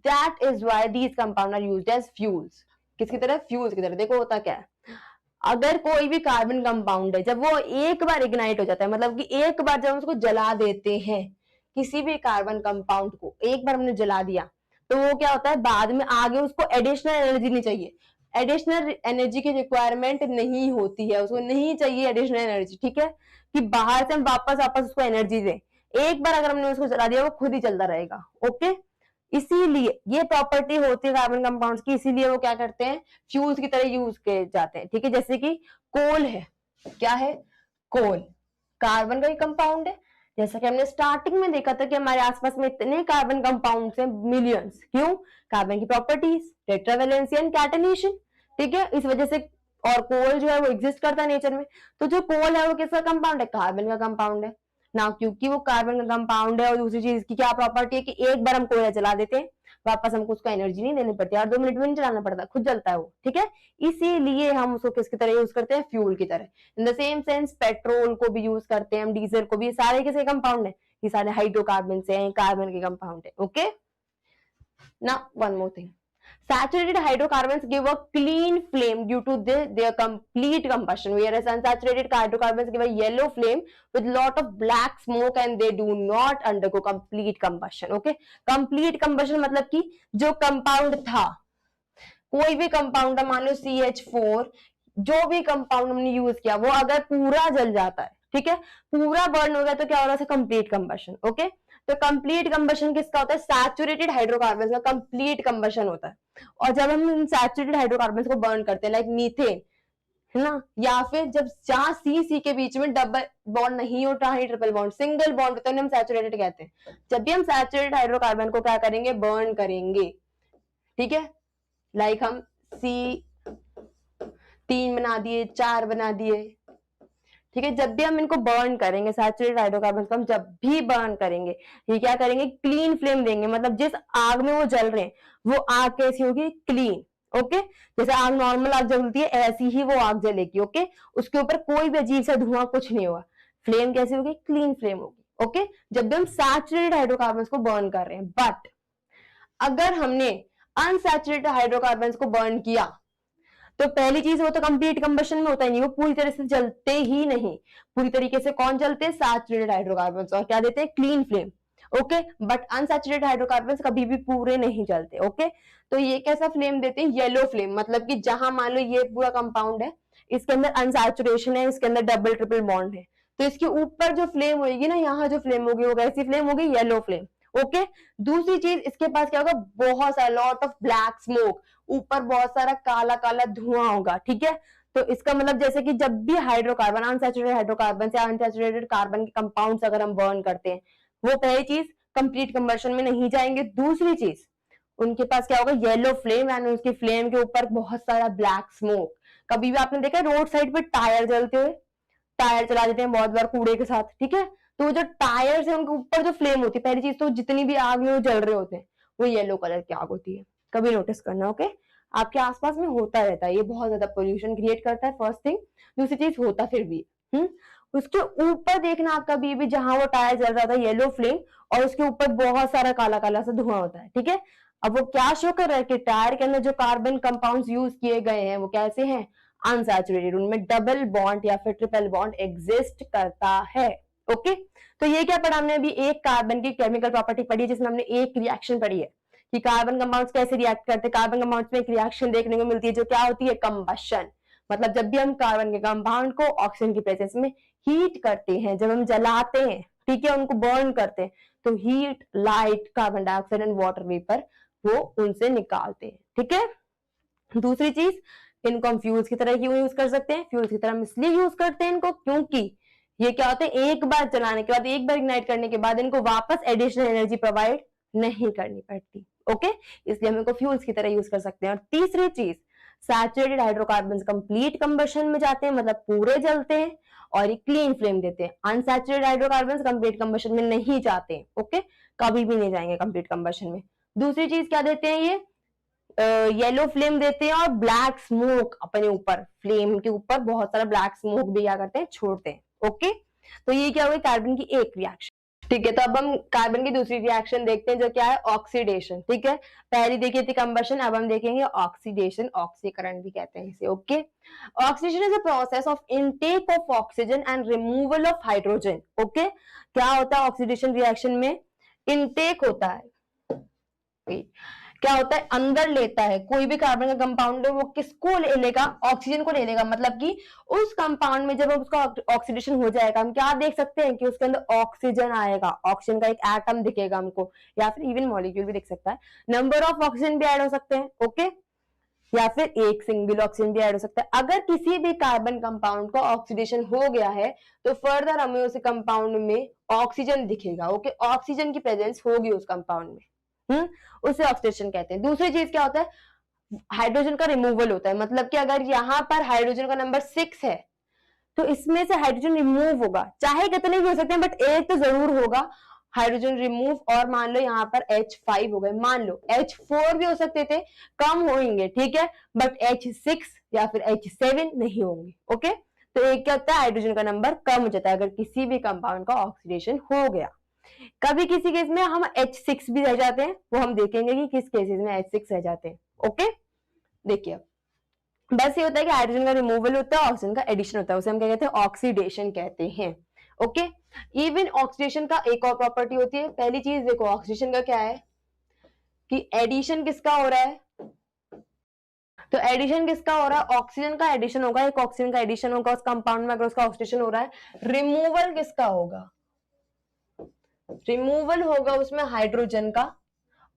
That is why these compounds are used as fuels. किसकी तरह, fuels की तरह। देखो होता क्या है, अगर कोई भी कार्बन कंपाउंड है, जब वो एक बार इग्नाइट हो जाता है, मतलब कि एक बार जब हम उसको जला देते हैं, किसी भी कार्बन कंपाउंड को एक बार हमने जला दिया, तो वो क्या होता है, बाद में आगे उसको एडिशनल एनर्जी नहीं चाहिए, एडिशनल एनर्जी की रिक्वायरमेंट नहीं होती है, उसको नहीं चाहिए एडिशनल एनर्जी, ठीक है, कि बाहर से हम वापस उसको एनर्जी दें। एक बार अगर हमने उसको जला दिया वो खुद ही चलता रहेगा, ओके। इसीलिए ये प्रॉपर्टी होती है कार्बन कंपाउंड्स की, इसीलिए वो क्या करते हैं, फ्यूल्स की तरह यूज किए जाते हैं, ठीक है। जैसे कि कोल है, क्या है, कोल कार्बन का ही कंपाउंड है, जैसा कि हमने स्टार्टिंग में देखा था कि हमारे आसपास में इतने कार्बन कंपाउंड्स हैं, मिलियंस, क्यों, कार्बन की प्रॉपर्टीज, टेट्रावैलेंसी एंड कैटनेशन, ठीक है, इस वजह से, और कोल जो है वो एग्जिस्ट करता है नेचर में, तो जो कोल है वो किसका कंपाउंड है, कार्बन का कंपाउंड है ना, क्योंकि वो कार्बन का कंपाउंड है। और दूसरी चीज की क्या प्रॉपर्टी है कि एक बार हम कोयला जला देते हैं, वापस हमको उसको एनर्जी नहीं देनी पड़ती, और 2 मिनट में नहीं चलाना पड़ता, खुद जलता है वो, ठीक है। इसीलिए हम उसको किसकी तरह यूज करते हैं, फ्यूल की तरह। In the same sense petrol को भी यूज करते हैं हम, डीजल को भी, सारे किसके कंपाउंड है, ये सारे हाइड्रोकार्बन से हैं, कार्बन के कंपाउंड है, okay. Now one more thing, saturated hydrocarbons give a clean flame due to their complete combustion, whereas unsaturated hydrocarbons give a yellow flame with lot of black smoke and they do not undergo complete combustion, okay। complete combustion मतलब कि जो compound था, कोई भी compound, मान लो CH4, जो भी compound हमने यूज किया वो अगर पूरा जल जाता है, ठीक है, पूरा बर्न हो गया तो क्या हो रहा है, कंप्लीट कंबशन। ओके, तो कंप्लीट कंबशन किसका होता है, सैचुरेटेड हाइड्रोकार्बन का कंप्लीट कंबशन होता है। और जब हम सैचुरेटेड हाइड्रोकार्बन को बर्न करते हैं, लाइक मीथेन, है ना, या फिर जब जहां सी सी के बीच में डबल बॉन्ड नहीं होता है, ट्रिपल बॉन्ड, सिंगल बॉन्ड होता है, हम सैचुरेटेड कहते हैं। जब भी हम सैचुरेटेड हाइड्रोकार्बन को क्या करेंगे, बर्न करेंगे, ठीक है, लाइक हम C3 बना दिए, 4 बना दिए, ठीक है, जब भी हम इनको बर्न करेंगे सैचुरेटेड हाइड्रोकार्बन को, हम जब भी बर्न करेंगे, ये क्या करेंगे, क्लीन फ्लेम देंगे, मतलब जिस आग में वो जल रहे हैं वो आग कैसी होगी, क्लीन। ओके, जैसे आग नॉर्मल आग जलती है ऐसी ही वो आग जलेगी। ओके, उसके ऊपर कोई भी अजीब सा धुआं कुछ नहीं होगा, फ्लेम कैसी होगी, क्लीन फ्लेम होगी। ओके, जब भी हम सैचुरेटेड हाइड्रोकार्बन को बर्न कर रहे हैं। बट अगर हमने अनसैचुरेटेड हाइड्रोकार्बन को बर्न किया तो पहली चीज, वो तो कंप्लीट कंबशन में होता ही नहीं, वो पूरी तरह से जलते ही नहीं। पूरी तरीके से कौन जलते हैं, सैचुरेटेड हाइड्रोकार्बन, और क्या देते हैं, clean flame. Okay, but unsaturated hydrocarbon कभी भी पूरे नहीं जलते। ओके, तो ये कैसा फ्लेम देते हैं, येलो फ्लेम, मतलब कि जहां मान लो ये पूरा कंपाउंड है, इसके अंदर अनसैचुरेशन है, इसके अंदर डबल ट्रिपल बॉन्ड है, तो इसके ऊपर जो फ्लेम होगी ना, यहाँ जो फ्लेम होगी वो कैसी फ्लेम होगी, येलो फ्लेम। ओके, दूसरी चीज, इसके पास क्या होगा, बहुत सारा लॉट ऑफ ब्लैक स्मोक, ऊपर बहुत सारा काला काला धुआं होगा। ठीक है, तो इसका मतलब जैसे कि जब भी हाइड्रोकार्बन, अनसैचुरेटेड हाइड्रोकार्बन से अनसैचुरेटेड कार्बन के कंपाउंड्स अगर हम बर्न करते हैं, वो पहली चीज कंप्लीट कंबशन में नहीं जाएंगे। दूसरी चीज, उनके पास क्या होगा, येलो फ्लेम, एंड उसकी फ्लेम के ऊपर बहुत सारा ब्लैक स्मोक। कभी भी आपने देखा रोड साइड पे टायर जलते हुए, टायर चला देते हैं बहुत बार कूड़े के साथ, ठीक है, तो वो जो टायर है उनके ऊपर जो फ्लेम होती है, पहली चीज तो जितनी भी आग में वो जल रहे होते हैं वो येलो कलर की आग होती है। कभी नोटिस करना। ओके, आपके आसपास में होता रहता है, ये बहुत ज्यादा पोल्यूशन क्रिएट करता है, फर्स्ट थिंग। दूसरी चीज, होता फिर भी उसके ऊपर देखना आप कभी भी, जहां वो टायर जल रहा था, येलो फ्लेम, और उसके ऊपर बहुत सारा काला काला सा धुआं होता है। ठीक है, अब वो क्या शो कर रहा है कि टायर के अंदर जो कार्बन कंपाउंड्स यूज किए गए हैं वो कैसे हैं, अनसैचुरेटेड, उनमें डबल बॉन्ड या फिर ट्रिपल बॉन्ड एग्जिस्ट करता है। ओके, तो ये क्या पढ़ा हमने अभी, एक कार्बन की केमिकल प्रॉपर्टी पढ़ी है, जिसमें हमने एक रिएक्शन पढ़ी है कि कार्बन कंपाउंड्स कैसे रिएक्ट करते हैं। कार्बन कंपाउंड्स में एक रिएक्शन देखने को मिलती है जो क्या होती है, कंबशन, मतलब जब भी हम कार्बन के कंपाउंड को ऑक्सीजन की प्रेजेंस में हीट करते हैं, जब हम जलाते हैं, ठीक है, उनको बर्न करते हैं, तो heat, light, carbon dioxide and water vapour वो उनसे निकालते हैं। ठीक है, दूसरी चीज, इनको हम फ्यूल्स की तरह क्यों यूज कर सकते हैं, फ्यूल्स की तरह हम इसलिए यूज करते हैं इनको क्योंकि ये क्या होते हैं, एक बार चलाने के बाद, एक बार इग्नाइट करने के बाद इनको वापस एडिशनल एनर्जी प्रोवाइड नहीं करनी पड़ती। ओके, इसलिए हम इनको फ्यूल्स की तरह यूज कर सकते हैं। और तीसरी चीज, सैचुरेटेड हाइड्रोकार्बन कंप्लीट कंबशन में जाते हैं, मतलब पूरे जलते हैं और ये क्लीन फ्लेम देते हैं। अनसैचुरेटेड हाइड्रोकार्बन कंप्लीट कंबशन में नहीं जाते हैं। ओके, कभी भी नहीं जाएंगे कंप्लीट कंबशन में। दूसरी चीज क्या देते हैं, ये येलो फ्लेम देते हैं और ब्लैक स्मोक अपने ऊपर, फ्लेम के ऊपर बहुत सारा ब्लैक स्मोक भी क्या करते हैं, छोड़ते हैं। ओके, तो ये क्या हुई, कार्बन की एक रिएक्शन। ठीक है, तो अब हम कार्बन की दूसरी रिएक्शन देखते हैं जो क्या है, ऑक्सीडेशन। ठीक है, पहली देखी थी कंबशन, अब हम देखेंगे ऑक्सीडेशन, ऑक्सीकरण भी कहते हैं इसे। Okay, oxidation is a process of intake of oxygen and removal of hydrogen. Okay, क्या होता है ऑक्सीडेशन रिएक्शन में, इनटेक होता है, क्या होता है, अंदर लेता है, कोई भी कार्बन का कंपाउंड है वो किसको ले लेगा, ऑक्सीजन को ले लेगा, मतलब कि उस कंपाउंड में जब उसका ऑक्सीडेशन हो जाएगा, हम क्या देख सकते हैं कि उसके अंदर ऑक्सीजन आएगा, ऑक्सीजन का एक एटम दिखेगा हमको, या फिर इवन मॉलिक्यूल भी दिख सकता है, नंबर ऑफ ऑक्सीजन भी ऐड हो सकते हैं। ओके, या फिर एक सिंगल ऑक्सीजन भी ऐड हो सकता है। अगर किसी भी कार्बन कंपाउंड का ऑक्सीडेशन हो गया है तो फर्दर हमें उस कंपाउंड में ऑक्सीजन दिखेगा। ओके, ऑक्सीजन की प्रेजेंस होगी उस कंपाउंड में, उसे ऑक्सीडेशन कहते हैं। दूसरी चीज क्या होता है, हाइड्रोजन का रिमूवल होता है, मतलब कि अगर यहां पर हाइड्रोजन का नंबर 6 है तो इसमें से हाइड्रोजन रिमूव होगा, चाहे कितने भी हो सकते हैं बट एक तो जरूर होगा हाइड्रोजन रिमूव, और मान लो यहाँ पर H5 हो गए, मान लो H4 भी हो सकते थे, कम होंगे, ठीक है, बट H6 या फिर H7 नहीं होंगे। ओके, तो एक क्या होता है, हाइड्रोजन का नंबर कम हो जाता है अगर किसी भी कंपाउंड का ऑक्सीडेशन हो गया। कभी किसी केस में हम H6 भी रह जाते हैं, वो हम देखेंगे कि किस केसेस में H6 रह जाते हैं। ओके, देखिए बस ये होता है कि हाइड्रोजन का रिमूवल होता है, ऑक्सीजन का एडिशन होता है, उसे हम क्या कहते हैं, ऑक्सीडेशन कहते हैं। ओके, इवन ऑक्सीडेशन का एक और प्रॉपर्टी होती है। पहली चीज देखो, ऑक्सीडेशन का क्या है कि एडिशन किसका हो रहा है, तो एडिशन किसका हो रहा है? ऑक्सीजन का एडिशन होगा, एक ऑक्सीजन का एडिशन होगा उस कंपाउंड में, अगर उसका ऑक्सीडेशन हो रहा है। रिमूवल किसका होगा? रिमूवल होगा उसमें हाइड्रोजन का,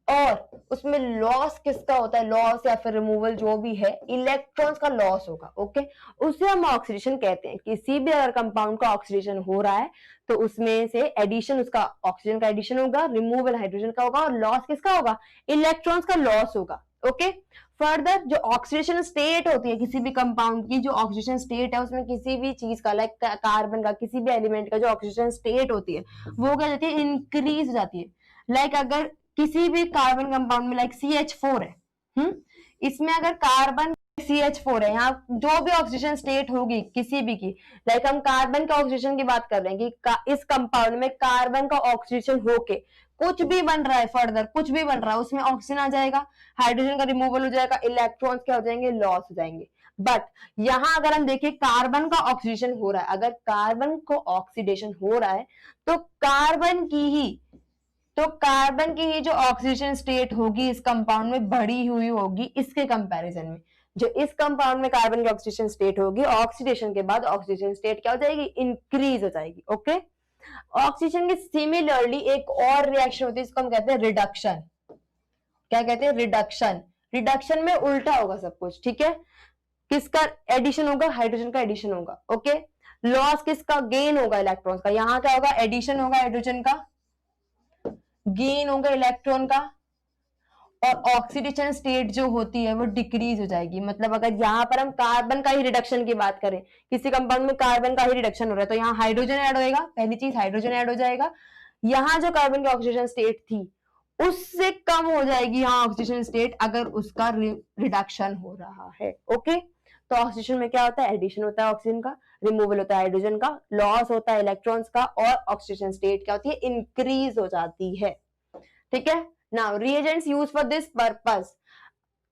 और उसमें लॉस किसका होता है? लॉस या फिर रिमूवल जो भी है, इलेक्ट्रॉन्स का लॉस होगा। ओके, उसे हम ऑक्सीडेशन कहते हैं। किसी भी अगर कंपाउंड का ऑक्सीडेशन हो रहा है तो उसमें से एडिशन उसका ऑक्सीजन का एडिशन होगा, रिमूवल हाइड्रोजन का होगा, और लॉस किसका होगा? इलेक्ट्रॉन्स का लॉस होगा। ओके, फर्दर जो ऑक्सीडेशन स्टेट होती है किसी भी कंपाउंड की, जो ऑक्सीडेशन स्टेट है उसमें किसी भी चीज का, लाइक कार्बन का, किसी भी एलिमेंट का जो ऑक्सीडेशन स्टेट होती है वो क्या जाती है? इंक्रीज हो जाती है। लाइक अगर किसी भी कार्बन कंपाउंड में, लाइक CH4 है, इसमें अगर कार्बन CH4 है, यहाँ जो भी ऑक्सीडेशन स्टेट होगी किसी भी की, लाइक हम कार्बन के ऑक्सीडेशन की बात कर रहे हैं कि इस कंपाउंड में कार्बन का ऑक्सीडेशन होके कुछ भी बन रहा है, फर्दर कुछ भी बन रहा है, उसमें ऑक्सीजन आ जाएगा, हाइड्रोजन का रिमूवल हो जाएगा, इलेक्ट्रॉन्स क्या हो जाएंगे? लॉस हो जाएंगे। बट यहां अगर हम देखें कार्बन का ऑक्सीडेशन हो रहा है, अगर कार्बन को ऑक्सीडेशन हो रहा है तो कार्बन की ही जो ऑक्सीडेशन स्टेट होगी इस कंपाउंड में बढ़ी हुई होगी इसके कंपैरिजन में। जो इस कंपाउंड में कार्बन की ऑक्सीडेशन स्टेट होगी, ऑक्सीडेशन के बाद ऑक्सीडेशन स्टेट क्या हो जाएगी? इंक्रीज हो जाएगी। ओके, ऑक्सीजन की सिमिलरली एक और रिएक्शन होती है, इसको हम कहते हैं रिडक्शन। क्या कहते हैं? रिडक्शन। रिडक्शन में उल्टा होगा सब कुछ, ठीक है? किसका एडिशन होगा? हाइड्रोजन का एडिशन होगा। ओके, लॉस किसका? गेन होगा इलेक्ट्रॉन्स का। यहां क्या होगा? एडिशन होगा हाइड्रोजन का, गेन होगा इलेक्ट्रॉन का, और ऑक्सीडेशन स्टेट जो होती है वो डिक्रीज हो जाएगी। मतलब अगर यहाँ पर हम कार्बन का ही रिडक्शन की बात करें, किसी कंपाउंड में कार्बन का ही रिडक्शन हो रहा है तो यहाँ हाइड्रोजन ऐड होएगा, पहली चीज हाइड्रोजन ऐड हो जाएगा। यहाँ जो कार्बन की ऑक्सीडेशन स्टेट थी उससे कम हो जाएगी यहाँ ऑक्सीडेशन स्टेट अगर उसका रिडक्शन हो रहा है। ओके, तो ऑक्सीडेशन में क्या होता है? एडिशन होता है ऑक्सीजन का, रिमूवल होता है हाइड्रोजन का, लॉस होता है इलेक्ट्रॉन्स का, और ऑक्सीडेशन स्टेट क्या होती है? इंक्रीज हो जाती है। ठीक है, now reagents use for this purpose.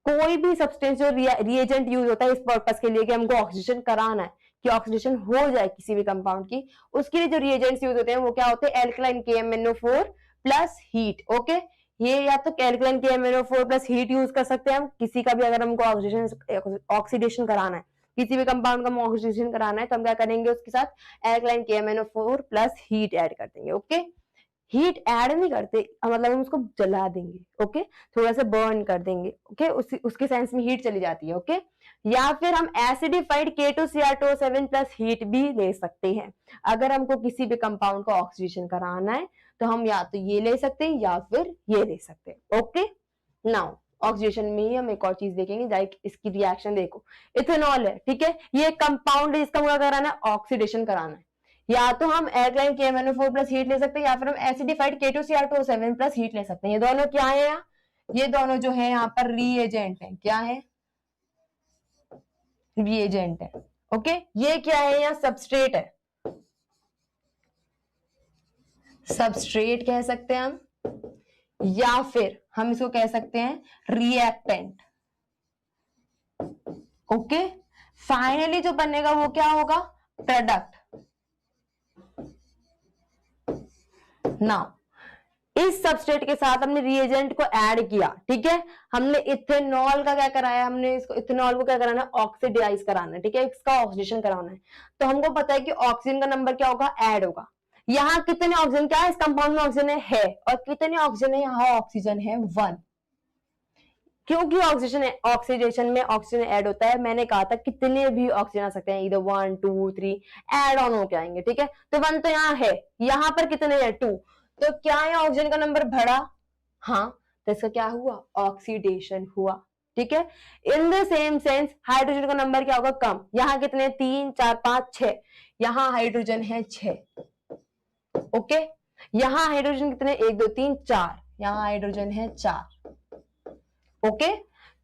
कोई भी सब्सटेंस जो रिएजेंट यूज होता है इस पर्पस के लिए कि हमको ऑक्सीडेशन कराना है, कि ऑक्सीडेशन हो जाए किसी भी कंपाउंड की, उसके लिए जो रिएजेंट्स यूज होते हैं वो क्या होते हैं? Alkaline KMnO4 plus heat. Okay, ये या तो alkaline KMnO4 plus heat use कर सकते हैं हम किसी का भी, अगर हमको ऑक्सीडेशन कराना है, किसी भी कंपाउंड का ऑक्सीडेशन कराना है तो हम क्या करेंगे? उसके साथ alkaline KMnO4 plus heat add कर देंगे। ओके, हीट ऐड नहीं करते, मतलब हम उसको जला देंगे। ओके, थोड़ा सा बर्न कर देंगे। ओके, उसके सेंस में हीट चली जाती है। ओके, या फिर हम एसिडिफाइड K2Cr2O7 प्लस हीट भी ले सकते हैं। अगर हमको किसी भी कंपाउंड को ऑक्सीडेशन कराना है तो हम या तो ये ले सकते हैं या फिर ये ले सकते हैं। ओके, नाउ ऑक्सीडेशन में ही हम एक और चीज देखेंगे, लाइक इसकी रिएक्शन देखो, इथेनॉल है, ठीक है, ये कंपाउंड है, इसका क्या कराना है? ऑक्सीडेशन कराना है। या तो हम एल्कलाइन KMnO4 प्लस हीट ले सकते हैं, या फिर हम एसिडिफाइड K2Cr2O7 प्लस हीट ले सकते हैं। ये दोनों क्या है? ये दोनों जो है यहाँ पर रिएजेंट है। क्या है? रिएजेंट है। ओके, ये क्या है? यहाँ सबस्ट्रेट है, सबस्ट्रेट कह सकते हैं हम, या फिर हम इसको कह सकते हैं रिएक्टेंट। ओके, फाइनली जो बनेगा वो क्या होगा? प्रोडक्ट। नाउ इस सबस्ट्रेट के साथ हमने रिएजेंट को ऐड किया, ठीक है, हमने इथेनॉल का क्या कराया? हमने इसको इथेनॉल को क्या कराना है? ऑक्सीडाइज कराना है। ठीक है, इसका ऑक्सीडेशन कराना है। तो हमको पता है कि ऑक्सीजन का नंबर क्या होगा? ऐड होगा। यहाँ कितने ऑक्सीजन, क्या है इस कंपाउंड में? ऑक्सीजन है, और कितने ऑक्सीजन है? यहाँ ऑक्सीजन है 1। क्योंकि ऑक्सीडेशन में ऑक्सीजन ऐड होता है, मैंने कहा था कितने भी ऑक्सीजन आ सकते हैं, इधर 1 2 3 ऐड ऑन होके आएंगे। ठीक है, तो 1 तो यहाँ है, यहाँ पर कितने हैं? 2। तो क्या है? ऑक्सीजन का नंबर बढ़ा, हाँ, तो इसका क्या हुआ? ऑक्सीडेशन हुआ। ठीक है, in the same sense hydrogen का नंबर क्या होगा? कम। यहाँ कितने? 3 4 5 6, यहाँ हाइड्रोजन है 6। ओके, यहाँ हाइड्रोजन कितने? 1 2 3 4, यहाँ हाइड्रोजन है 4। ओके,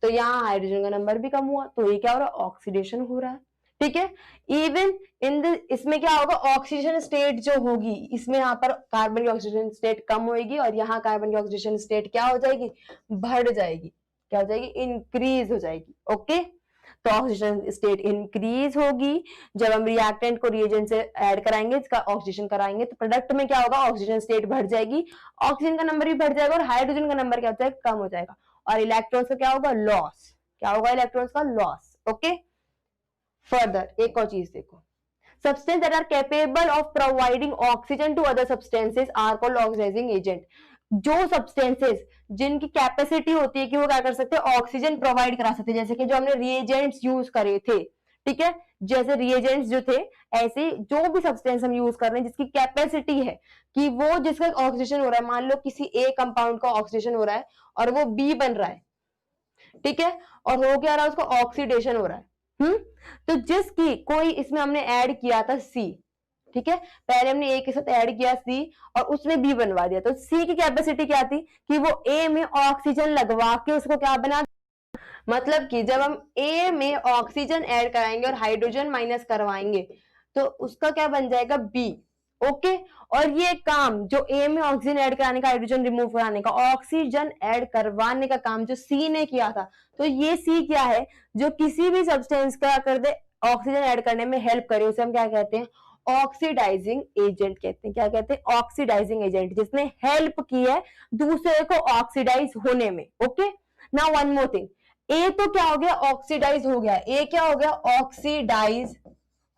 तो यहाँ हाइड्रोजन का नंबर भी कम हुआ, तो ये क्या हो रहा है? ऑक्सीडेशन हो रहा है। ठीक है, इवन इसमें क्या होगा? ऑक्सीजन स्टेट जो होगी, इसमें यहाँ पर कार्बन की ऑक्सीजन स्टेट कम होगी, और यहाँ कार्बन की ऑक्सीजन स्टेट क्या हो जाएगी? बढ़ जाएगी। क्या हो जाएगी? इंक्रीज हो जाएगी। ओके, तो ऑक्सीजन स्टेट इंक्रीज होगी जब हम रिएक्टेंट को रिएजेंट से ऐड कराएंगे, इसका ऑक्सीडेशन कराएंगे, तो प्रोडक्ट में क्या होगा? ऑक्सीजन स्टेट बढ़ जाएगी, ऑक्सीजन का नंबर भी बढ़ जाएगा, और हाइड्रोजन का नंबर क्या हो जाएगा? कम हो जाएगा, और इलेक्ट्रॉन्स का क्या होगा? लॉस। क्या होगा इलेक्ट्रॉन्स का लॉस। ओके, फर्दर एक और चीज देखो, substances that are capable of providing oxygen to other substances are called oxidizing agent। जो substances जिनकी कैपेसिटी होती है कि वो क्या कर सकते हैं, ऑक्सीजन प्रोवाइड करा सकते हैं, जैसे कि जो हमने रिएजेंट्स यूज करे थे, ठीक है, जैसे रिएजेंट्स जो थे, ऐसे जो भी सब्सटेंस हम यूज कर रहे हैं जिसकी कैपेसिटी है कि वो जिसका ऑक्सीडेशन हो रहा है, मान लो किसी ए कंपाउंड का ऑक्सीडेशन हो रहा है और वो बी बन रहा है, ठीक है, और हो क्या रहा है, उसका ऑक्सीडेशन हो रहा है। तो जिसकी कोई इसमें हमने ऐड किया था सी, ठीक है, पहले हमने ए के साथ ऐड किया सी और उसने बी बनवा दिया, तो सी की कैपेसिटी क्या थी कि वो ए में ऑक्सीजन लगवा के उसको क्या बना, मतलब कि जब हम ए में ऑक्सीजन ऐड कराएंगे और हाइड्रोजन माइनस करवाएंगे तो उसका क्या बन जाएगा, बी। ओके, और ये काम जो ए में ऑक्सीजन ऐड कराने का, हाइड्रोजन रिमूव कराने का, ऑक्सीजन ऐड करवाने का काम जो सी ने किया था, तो ये सी क्या है, जो किसी भी सब्सटेंस का कर दे ऑक्सीजन ऐड करने में हेल्प करे, उसे हम क्या कहते हैं, ऑक्सीडाइजिंग एजेंट कहते हैं। क्या कहते हैं, ऑक्सीडाइजिंग एजेंट, जिसने हेल्प की है दूसरे को ऑक्सीडाइज होने में। Okay, now one more thing, uh तो क्या हो गया, ऑक्सीडाइज हो गया, ए क्या हो गया, ऑक्सीडाइज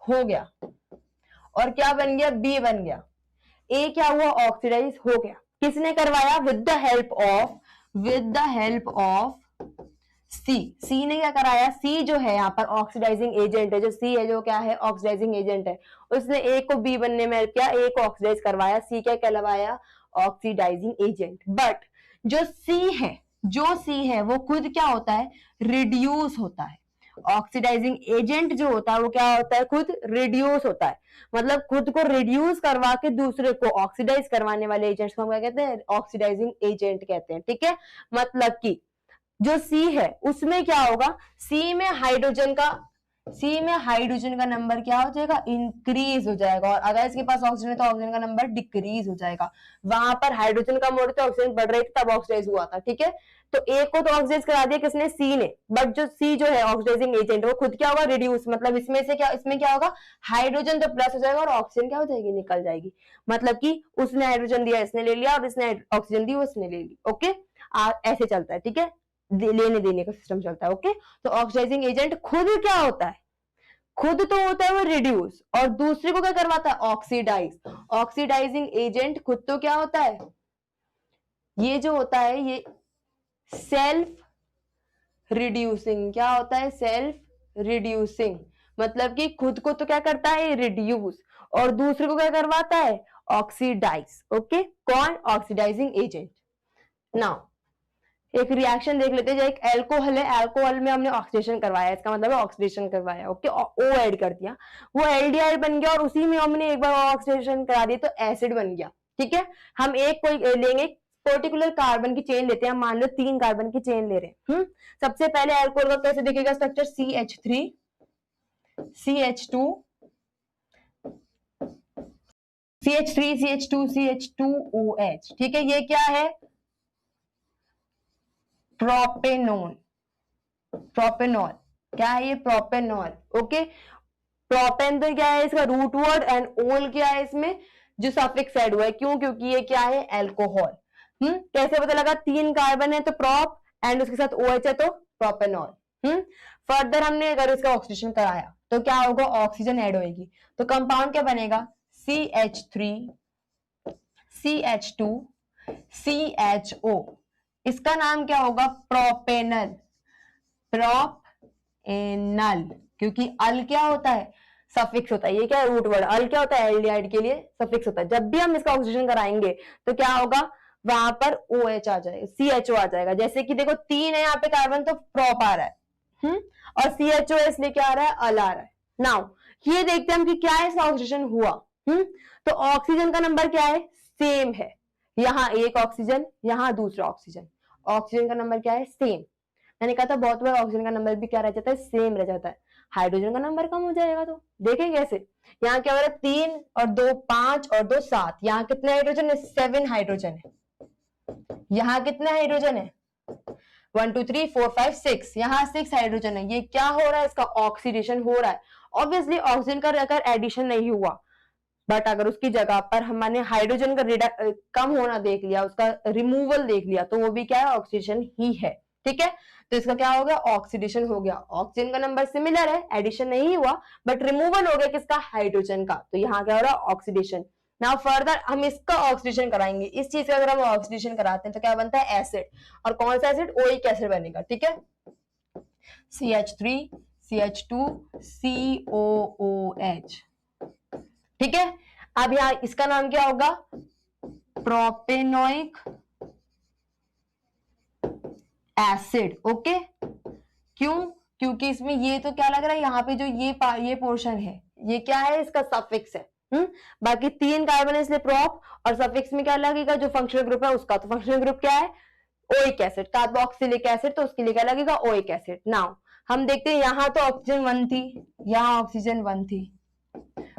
हो गया, और क्या बन गया, बी बन गया। ए क्या हुआ, ऑक्सीडाइज हो गया, किसने करवाया, विद द हेल्प ऑफ सी ने क्या कराया, सी जो है यहाँ पर ऑक्सीडाइजिंग एजेंट है, जो सी है जो क्या है, ऑक्सीडाइजिंग एजेंट है, उसने ए को बी बनने में हेल्प किया, ए को ऑक्सीडाइज करवाया, सी क्या कहलवाया, ऑक्सीडाइजिंग एजेंट। बट जो सी है वो खुद क्या होता है, रिड्यूस होता है। ऑक्सीडाइजिंग एजेंट जो होता है वो क्या होता है, खुद रिड्यूस होता है, मतलब खुद को रिड्यूस करवा के दूसरे को ऑक्सीडाइज करवाने वाले एजेंट्स को हम क्या कहते हैं, ऑक्सीडाइजिंग एजेंट कहते हैं। ठीक है, मतलब कि जो सी है उसमें क्या होगा, सी में हाइड्रोजन का नंबर क्या हो जाएगा, इंक्रीज हो जाएगा, और अगर इसके पास ऑक्सीजन है तो ऑक्सीजन का नंबर डिक्रीज हो जाएगा। वहां पर हाइड्रोजन कम हो रही थी, ऑक्सीजन बढ़ रही थी, तब ऑक्सीडाइज हुआ था। ठीक है, तो ए को तो ऑक्सीडाइज करा दिया किसने, सी ने, बट जो सी जो है ऑक्सीडाइजिंग एजेंट वो खुद क्या होगा, रिड्यूस, मतलब इसमें क्या होगा, हाइड्रोजन तो प्लस हो जाएगा और ऑक्सीजन क्या हो जाएगी, निकल जाएगी। मतलब कि उसने हाइड्रोजन दिया इसने ले लिया, और इसने ऑक्सीजन दी उसने ले ली। ओके, ऐसे चलता है। ठीक है, लेने देने का सिस्टम चलता है। ओके, तो ऑक्सीडाइजिंग एजेंट खुद क्या होता है, खुद तो होता है वो रिड्यूस, और दूसरे को क्या करवाता है, ऑक्सीडाइज। ऑक्सीडाइजिंग एजेंट खुद तो क्या होता है, ये जो होता है ये सेल्फ रिड्यूसिंग, क्या होता है, सेल्फ रिड्यूसिंग, मतलब कि खुद को तो क्या करता है, रिड्यूस, और दूसरे को क्या करवाता है, ऑक्सीडाइज। ओके, कौन, ऑक्सीडाइजिंग एजेंट। नाउ एक रिएक्शन देख लेते हैं, जो एक एल्कोहल है, एल्कोहल में हमने ऑक्सीडेशन करवाया, इसका मतलब है ऑक्सीडेशन करवाया। ओके, ओ ऐड कर दिया, वो एल्डिहाइड बन गया, और उसी में हमने एक बार ऑक्सीडेशन करा दिया तो एसिड बन गया। ठीक है, हम एक कोई लेंगे, पर्टिकुलर कार्बन की चेन लेते हैं, हम मान लो 3 कार्बन की चेन ले रहे हैं। सबसे पहले एल्कोहल का कैसे दिखेगा structure, CH3 CH2 CH3 CH2 CH2OH। ठीक है, ये क्या है, प्रोपेनॉल। क्या है ये, प्रोपेनॉल। ओके, प्रोपेन तो क्या है इसका रूट वर्ड, एंड ओल क्या है इसमें जो सफिक्स ऐड हुआ है, क्यों, क्योंकि ये क्या है, एल्कोहल। कैसे पता लगा, 3 कार्बन है तो प्रोप, एंड उसके साथ OH है तो प्रोपेनॉल। फर्दर हमने अगर इसका ऑक्सीडेशन कराया तो क्या होगा, ऑक्सीजन ऐड होगी, तो कंपाउंड क्या बनेगा, CH3 CH2 CHO, इसका नाम क्या होगा, प्रोपेनल। क्योंकि अल क्या होता है, सफिक्स होता है, ये क्या है, रूट वर्ड, अल क्या होता है, एल्डिहाइड के लिए सफिक्स होता है। जब भी हम इसका ऑक्सीडेशन कराएंगे तो क्या होगा, वहां पर OH आ जाएगा, CHO आ जाएगा। जैसे कि देखो 3 है यहाँ पे कार्बन, तो प्रोप आ रहा है, और CHO इसलिए क्या आ रहा है, अल आ रहा है। नाउ ये देखते हैं हम कि क्या है, इसका ऑक्सीडेशन हुआ। तो ऑक्सीजन का नंबर क्या है, सेम है, यहाँ एक ऑक्सीजन, यहाँ दूसरा ऑक्सीजन, ऑक्सीजन का नंबर क्या है, सेम। मैंने कहा था बहुत बार ऑक्सीजन का नंबर भी क्या रह जाता है, सेम रह जाता है, हाइड्रोजन का नंबर कम हो जाएगा। तो देखेंगे कैसे, यहाँ क्या हो रहा है, 3 और 2 5 और 2 7, यहाँ कितने हाइड्रोजन है, 7 हाइड्रोजन है। यहाँ कितने हाइड्रोजन है, 1 2 3 4 5 6, यहाँ 6 हाइड्रोजन है। ये क्या हो रहा है, इसका ऑक्सीडेशन हो रहा है। ऑब्वियसली ऑक्सीजन का अगर एडिशन नहीं हुआ, बट अगर उसकी जगह पर हमने हाइड्रोजन का कम होना देख लिया, उसका रिमूवल देख लिया, तो वो भी क्या है, ऑक्सीडेशन ही है। ठीक है, तो इसका क्या हो गया, ऑक्सीडेशन हो गया। ऑक्सीजन का नंबर सिमिलर है, एडिशन नहीं हुआ, बट रिमूवल हो गया किसका, हाइड्रोजन का, तो यहाँ क्या हो रहा है, ऑक्सीडेशन। नाउ फर्दर हम इसका ऑक्सीडेशन कराएंगे, इस चीज का अगर हम ऑक्सीडेशन कराते हैं तो क्या बनता है, एसिड, और कौन सा एसिड, ओइक एसिड बनेगा, ठीक है, CH3 CH2 COOH, ठीक है। अब यहाँ इसका नाम क्या होगा, प्रोपेनोइक एसिड, ओके। क्यों, क्योंकि इसमें ये तो क्या लग रहा है, यहाँ पे जो ये पोर्शन है, ये क्या है, इसका सफिक्स है। बाकी 3 कार्बन है इसलिए प्रोप, और सफिक्स में क्या लगेगा, जो फंक्शनल ग्रुप है उसका, तो फंक्शनल ग्रुप क्या है, ओइक एसिड, कार्बोक्सिलिक एसिड, तो उसके लिए क्या लगेगा, ओइक एसिड। नाउ हम देखते हैं, यहाँ तो ऑक्सीजन 1 थी, यहाँ ऑक्सीजन 1 थी,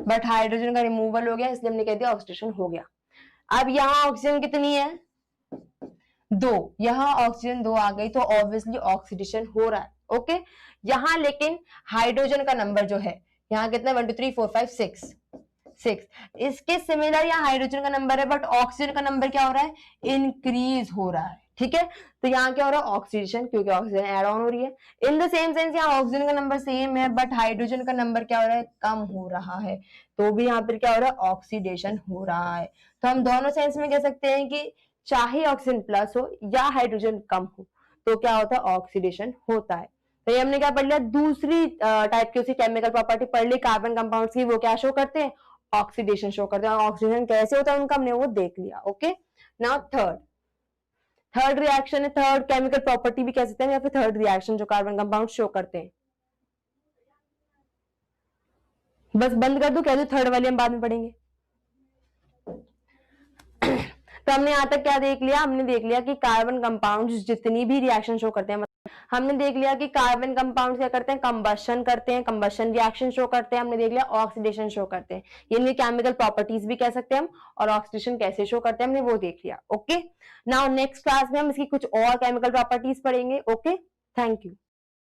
बट हाइड्रोजन का रिमूवल हो गया, इसलिए हमने कह दिया ऑक्सीडेशन हो गया। अब यहाँ ऑक्सीजन कितनी है, 2, यहाँ ऑक्सीजन 2 आ गई, तो ऑब्वियसली ऑक्सीडेशन हो रहा है, ओके। यहाँ लेकिन हाइड्रोजन का नंबर जो है, यहाँ कितना, 1 2 3 4 5 6, इसके सिमिलर यहाँ हाइड्रोजन का नंबर है, बट ऑक्सीजन का नंबर क्या हो रहा है, इंक्रीज हो रहा है, ठीक है। तो यहाँ क्या हो रहा है, ऑक्सीडेशन, क्योंकि ऑक्सीजन एड ऑन हो रही है। इन द सेम सेंस यहाँ ऑक्सीजन का नंबर सेम है, बट हाइड्रोजन का नंबर क्या हो रहा है, कम हो रहा है, तो भी यहाँ पर क्या हो रहा है, ऑक्सीडेशन हो रहा है। तो हम दोनों सेंस में कह सकते हैं कि चाहे ऑक्सीजन प्लस हो या हाइड्रोजन कम हो, तो क्या होता है, ऑक्सीडेशन होता है। तो ये हमने क्या पढ़ लिया, दूसरी टाइप की उसकी केमिकल प्रॉपर्टी पढ़ ली कार्बन कंपाउंड्स की, वो क्या शो करते हैं, ऑक्सीडेशन शो करते हैं, और ऑक्सीडेशन कैसे होता है उनका हमने वो देख लिया, ओके। नाउ थर्ड रिएक्शन है, थर्ड केमिकल प्रॉपर्टी भी कह सकते हैं, या फिर थर्ड रिएक्शन जो कार्बन कंपाउंड शो करते हैं। बस बंद कर दो, कह दो थर्ड वाली हम बाद में पढ़ेंगे। तो हमने यहां तक क्या देख लिया, हमने देख लिया कि कार्बन कंपाउंड्स जितनी भी रिएक्शन शो करते हैं, हमने देख लिया कि कार्बन कंपाउंड क्या करते हैं, कंबशन करते हैं, कंबशन रिएक्शन शो करते हैं, हमने देख लिया ऑक्सीडेशन शो करते हैं, ये केमिकल प्रॉपर्टीज भी कह सकते हैं हम, और ऑक्सीडेशन कैसे शो करते हैं हमने वो देख लिया, ओके। नाउ नेक्स्ट क्लास में हम इसकी कुछ और केमिकल प्रॉपर्टीज पढ़ेंगे, ओके। Thank you.